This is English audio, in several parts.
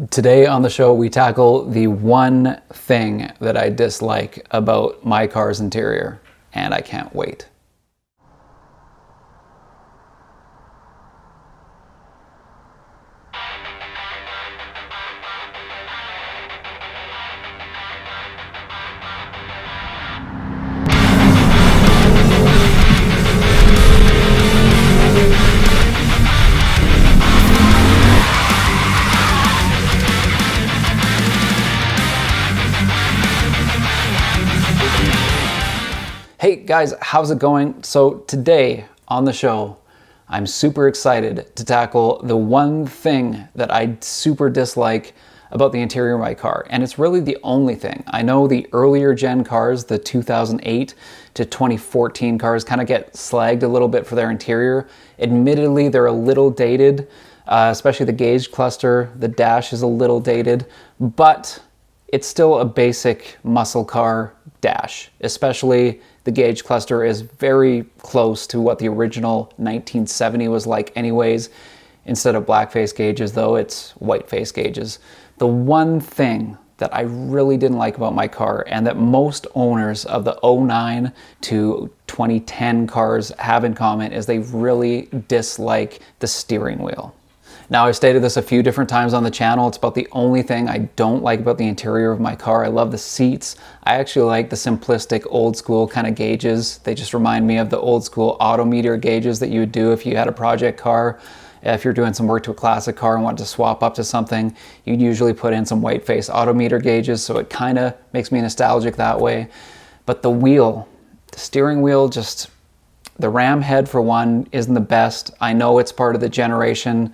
Today on the show, we tackle the one thing that I dislike about my car's interior, and I can't wait. Hey guys, how's it going? So today on the show, I'm super excited to tackle the one thing that I super dislike about the interior of my car. And it's really the only thing. I know the earlier gen cars, the 2008 to 2014 cars, kind of get slagged a little bit for their interior. Admittedly, they're a little dated, especially the gauge cluster. The dash is a little dated, but it's still a basic muscle car dash, especially the gauge cluster is very close to what the original 1970 was like anyways. Instead of black face gauges though, it's white face gauges. The one thing that I really didn't like about my car, and that most owners of the 09 to 2010 cars have in common, is they really dislike the steering wheel. Now, I've stated this a few different times on the channel. It's about the only thing I don't like about the interior of my car. I love the seats. I actually like the simplistic old school kind of gauges. They just remind me of the old school autometer gauges that you would do if you had a project car. If you're doing some work to a classic car and want to swap up to something, you'd usually put in some white face autometer gauges, so it kind of makes me nostalgic that way. But the wheel, the steering wheel, just, the ram head for one isn't the best. I know it's part of the generation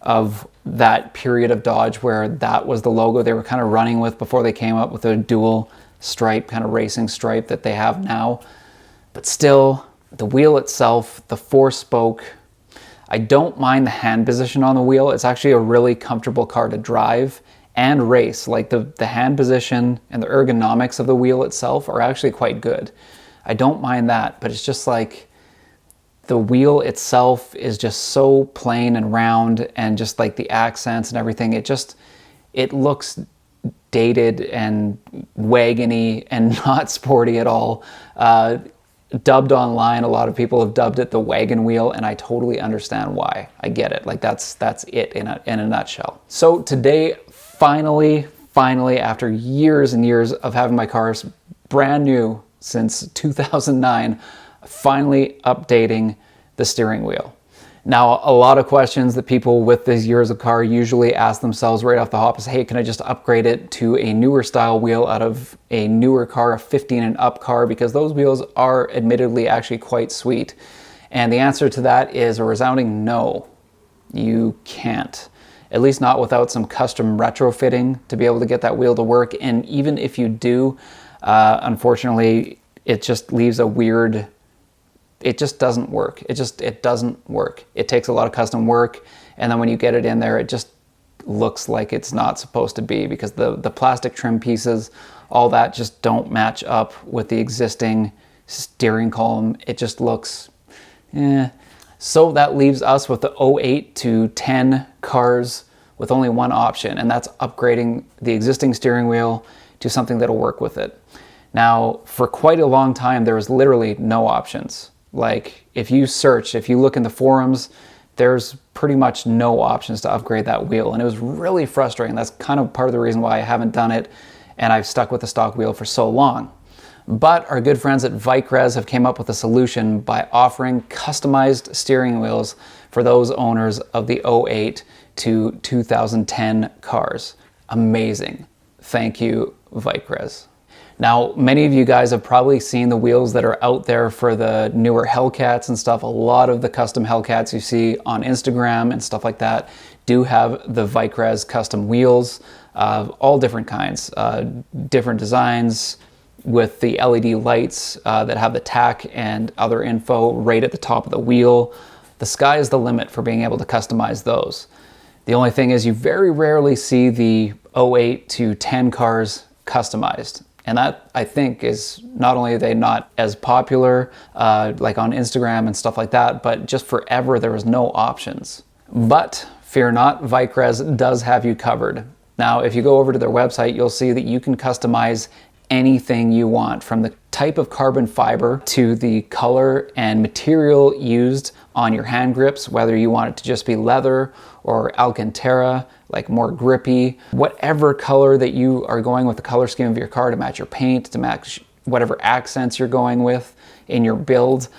of that period of Dodge where that was the logo they were kind of running with before they came up with a dual stripe, kind of racing stripe that they have now. But still, the wheel itself, the 4-spoke, I don't mind the hand position on the wheel. It's actually a really comfortable car to drive and race. Like the hand position and the ergonomics of the wheel itself are actually quite good. I don't mind that, but it's just like, the wheel itself is just so plain and round, and just like the accents and everything, it looks dated and wagony and not sporty at all. Dubbed online, a lot of people have dubbed it the wagon wheel, and I totally understand why. I get it. Like that's it in a nutshell. So today, finally, after years and years of having my cars brand new since 2009, finally updating the steering wheel. Now, a lot of questions that people with these years of car usually ask themselves right off the hop is, hey, can I just upgrade it to a newer style wheel out of a newer car, a 15 and up car? Because those wheels are admittedly actually quite sweet. And the answer to that is a resounding no. You can't. At least not without some custom retrofitting to be able to get that wheel to work. And even if you do, unfortunately, it just leaves a weird, it just doesn't work. It doesn't work. It takes a lot of custom work, and then when you get it in there, it just looks like it's not supposed to be, because the plastic trim pieces, all that just don't match up with the existing steering column. It just looks, eh. So that leaves us with the 08 to 10 cars with only one option, and that's upgrading the existing steering wheel to something that'll work with it. Now, for quite a long time, there was literally no options. Like, if you look in the forums, there's pretty much no options to upgrade that wheel. And it was really frustrating. That's kind of part of the reason why I haven't done it, and I've stuck with the stock wheel for so long. But our good friends at Vicrez have came up with a solution by offering customized steering wheels for those owners of the 08 to 2010 cars. Amazing. Thank you, Vicrez. Now, many of you guys have probably seen the wheels that are out there for the newer Hellcats and stuff. A lot of the custom Hellcats you see on Instagram and stuff like that do have the Vicrez custom wheels of all different kinds, different designs with the LED lights that have the tach and other info right at the top of the wheel. The sky is the limit for being able to customize those. The only thing is you very rarely see the 08 to 10 cars customized. And that, I think, is not only are they not as popular like on Instagram and stuff like that, but just forever there was no options. But fear not, Vicrez does have you covered. Now, if you go over to their website, you'll see that you can customize anything you want, from the type of carbon fiber to the color and material used on your hand grips, whether you want it to just be leather or Alcantara, like more grippy, whatever color that you are going with the color scheme of your car to match your paint, to match whatever accents you're going with in your build.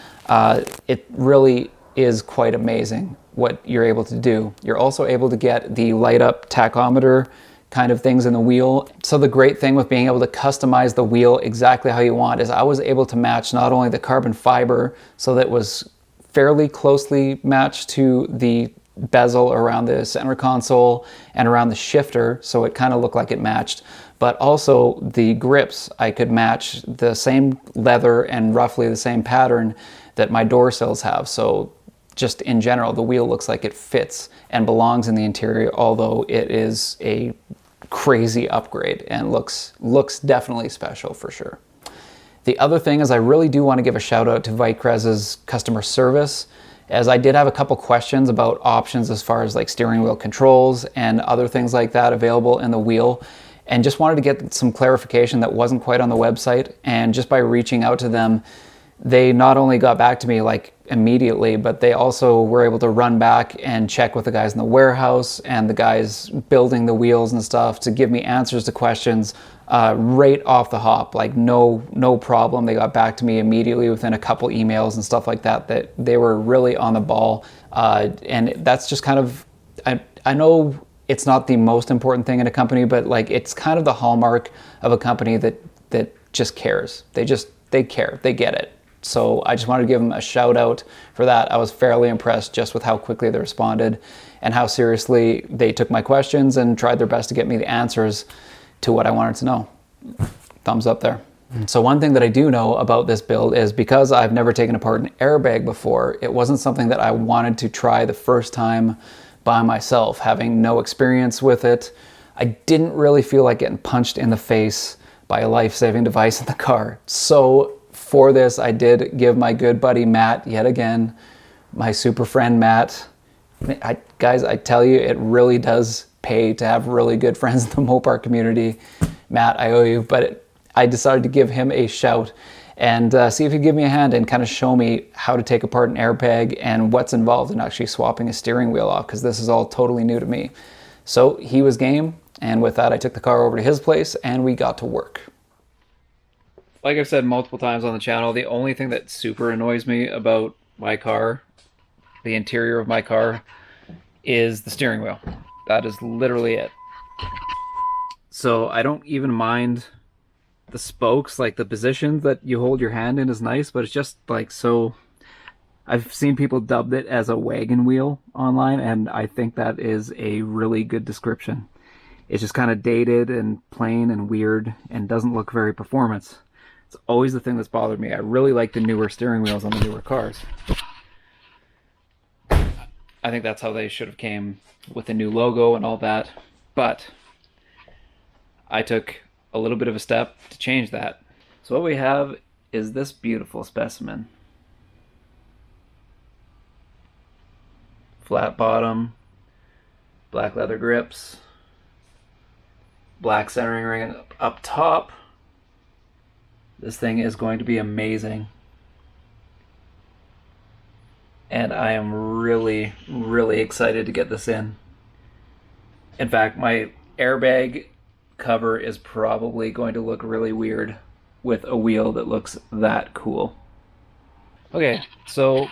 It really is quite amazing what you're able to do. You're also able to get the light up tachometer kind of things in the wheel. So the great thing with being able to customize the wheel exactly how you want is I was able to match not only the carbon fiber so that it was fairly closely matched to the bezel around the center console and around the shifter, so it kind of looked like it matched, but also the grips. I could match the same leather and roughly the same pattern that my door sills have. So just in general, the wheel looks like it fits and belongs in the interior, although it is a crazy upgrade and looks definitely special for sure. The other thing is I really do want to give a shout out to Vicrez's customer service, as I did have a couple questions about options as far as like steering wheel controls and other things like that available in the wheel, and just wanted to get some clarification that wasn't quite on the website. And just by reaching out to them, they not only got back to me like immediately, but they also were able to run back and check with the guys in the warehouse and the guys building the wheels and stuff to give me answers to questions right off the hop. Like no problem. They got back to me immediately within a couple emails and stuff like that, that they were really on the ball. And that's just kind of, I know it's not the most important thing in a company, but like it's kind of the hallmark of a company that just cares. They care, they get it. So I just wanted to give them a shout out for that. I was fairly impressed just with how quickly they responded and how seriously they took my questions and tried their best to get me the answers to what I wanted to know. Thumbs up there. So one thing that I do know about this build is because I've never taken apart an airbag before, it wasn't something that I wanted to try the first time by myself, having no experience with it. I didn't really feel like getting punched in the face by a life-saving device in the car. So for this, I did give my good buddy Matt, yet again, my super friend Matt. Guys, I tell you, it really does pay to have really good friends in the Mopar community. Matt, I owe you, but I decided to give him a shout and see if he'd give me a hand and kind of show me how to take apart an airbag and what's involved in actually swapping a steering wheel off, because this is all totally new to me. So he was game, and with that, I took the car over to his place and we got to work. Like I've said multiple times on the channel, the only thing that super annoys me about my car, the interior of my car, is the steering wheel. That is literally it. So I don't even mind the spokes, like the position that you hold your hand in is nice, but it's just like so... I've seen people dubbed it as a wagon wheel online, and I think that is a really good description. It's just kind of dated and plain and weird and doesn't look very performance. It's always the thing that's bothered me. I really like the newer steering wheels on the newer cars. I think that's how they should have came with the new logo and all that. But I took a little bit of a step to change that. So what we have is this beautiful specimen. Flat bottom, black leather grips, black centering ring up top. This thing is going to be amazing. And I am really, really excited to get this in. In fact, my airbag cover is probably going to look really weird with a wheel that looks that cool. Okay, so one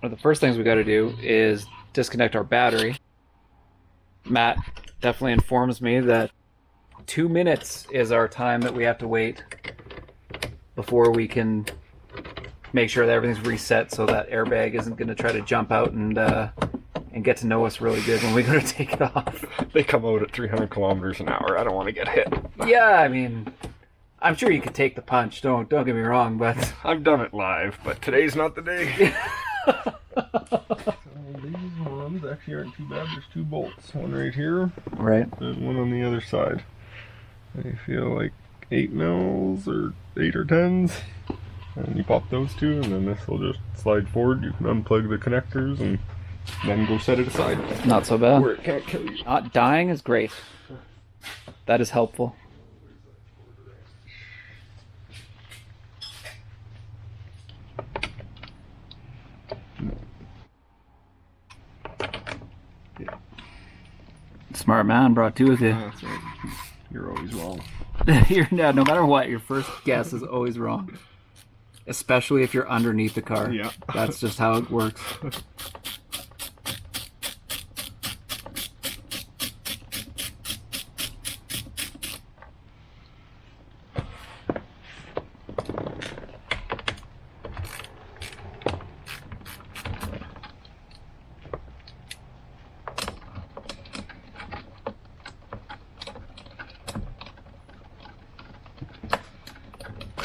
of the first things we got to do is disconnect our battery. Matt definitely informs me that 2 minutes is our time that we have to wait before we can make sure that everything's reset, so that airbag isn't going to try to jump out and get to know us really good when we go to take it off. They come out at 300 kilometers an hour. I don't want to get hit. Yeah, I mean, I'm sure you could take the punch. Don't get me wrong, but I've done it live, but today's not the day. These ones actually aren't too bad. There's 2 bolts. One right here. Right. And one on the other side. I feel like 8 mils or 8 or 10s. And you pop those 2, and then this will just slide forward. You can unplug the connectors and then go set it aside. Not so bad. Where it can't kill you. Not dying is great. That is helpful. Smart man, brought two with you. That's right. You're always wrong. No matter what, your first guess is always wrong. Especially if you're underneath the car. Yeah. That's just how it works.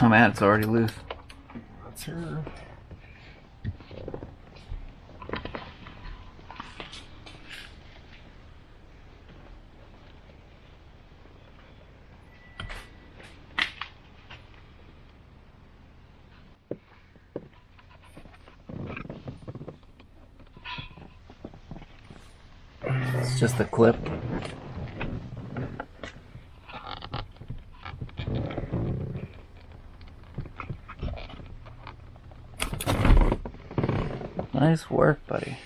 Oh man, it's already loose. That's her. It's just the clip. Nice work, buddy.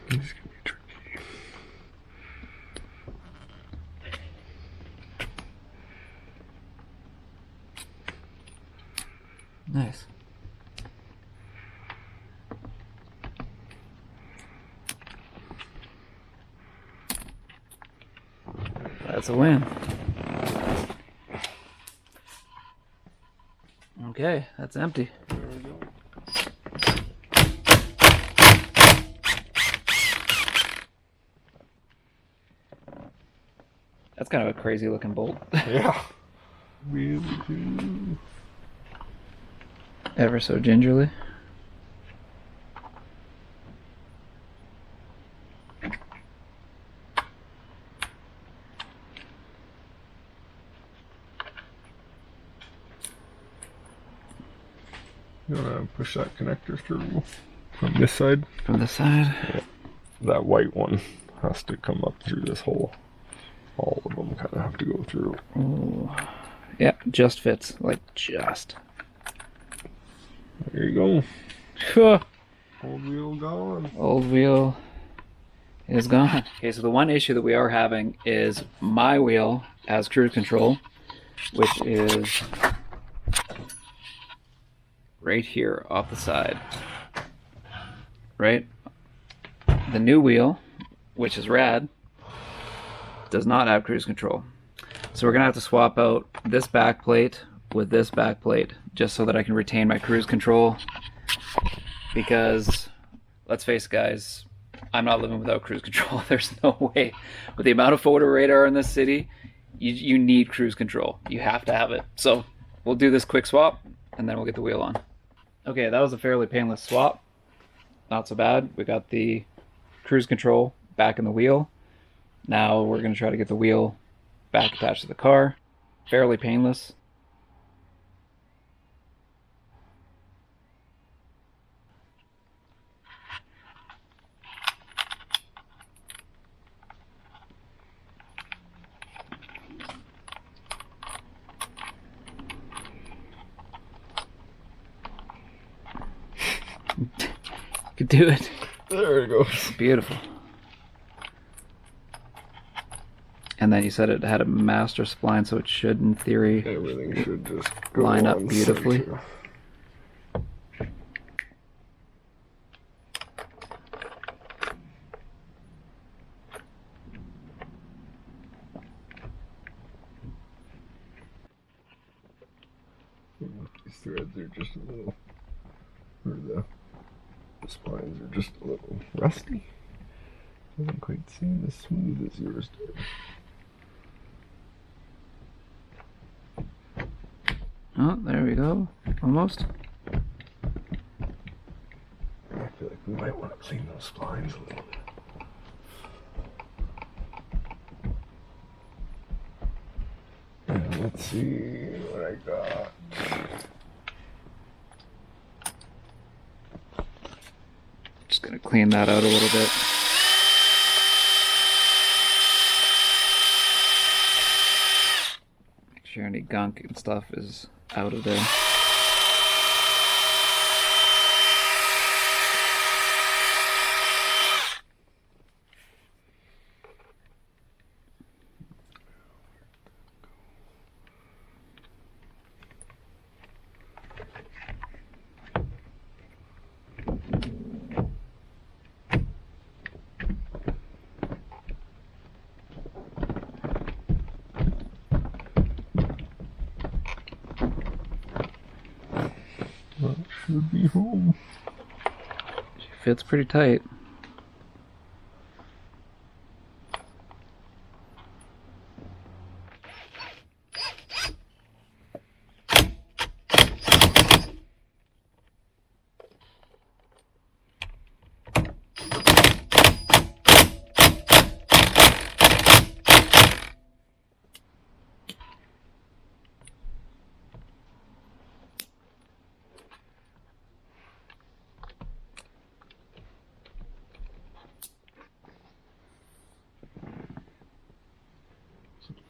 This can be tricky. Nice. That's a win. Okay, that's empty. There we go. That's kind of a crazy looking bolt. Yeah. Really do. Ever so gingerly. You want to push that connector through from this side? From the side. Yeah. That white one has to come up through this hole. All of them kind of have to go through. Ooh. Yeah, just fits. Like, just. There you Phew. go. Old wheel gone. Old wheel is gone. Okay, so the one issue that we are having is my wheel has cruise control, which is right here off the side. Right? The new wheel, which is rad, does not have cruise control. So we're gonna have to swap out this back plate with this back plate just so that I can retain my cruise control, because let's face it, guys, I'm not living without cruise control. There's no way. With the amount of photo radar in this city, you need cruise control. You have to have it. So we'll do this quick swap and then we'll get the wheel on. Okay, that was a fairly painless swap. Not so bad. We got the cruise control back in the wheel. Now we're going to try to get the wheel back attached to the car. Fairly painless. Could do it. There it goes. Beautiful. And then you said it had a master spline, so it should, in theory, Everything should just go line up on beautifully. center. These threads are just a little, or the splines are just a little rusty. Doesn't quite seem as smooth as yours did. Oh, there we go. Almost. I feel like we might want to clean those splines a little bit. Let's see what I got. Just gonna clean that out a little bit. Make sure any gunk and stuff is out of there. That should be home. She fits pretty tight.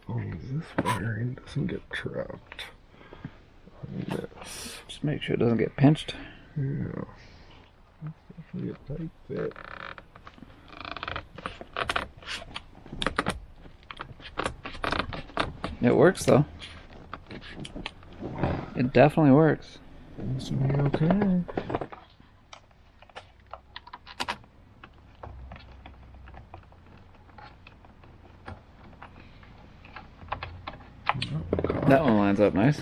As long as this wiring doesn't get trapped on this. Just make sure it doesn't get pinched. Yeah. That's definitely a tight fit. It works though. It definitely works. Seems to be okay. That one lines up nice.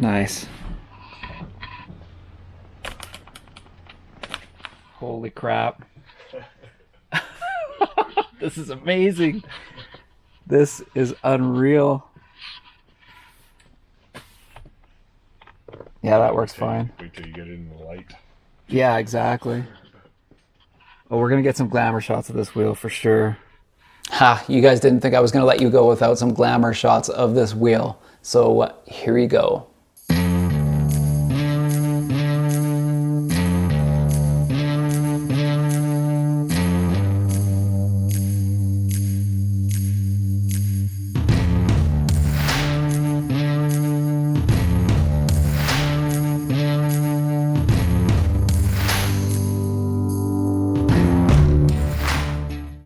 Nice. Holy crap. This is amazing. This is unreal. Yeah, that works fine. Wait till you get it in the light. Yeah, exactly. Oh, we're going to get some glamour shots of this wheel for sure. Ha, you guys didn't think I was going to let you go without some glamour shots of this wheel. So here you go.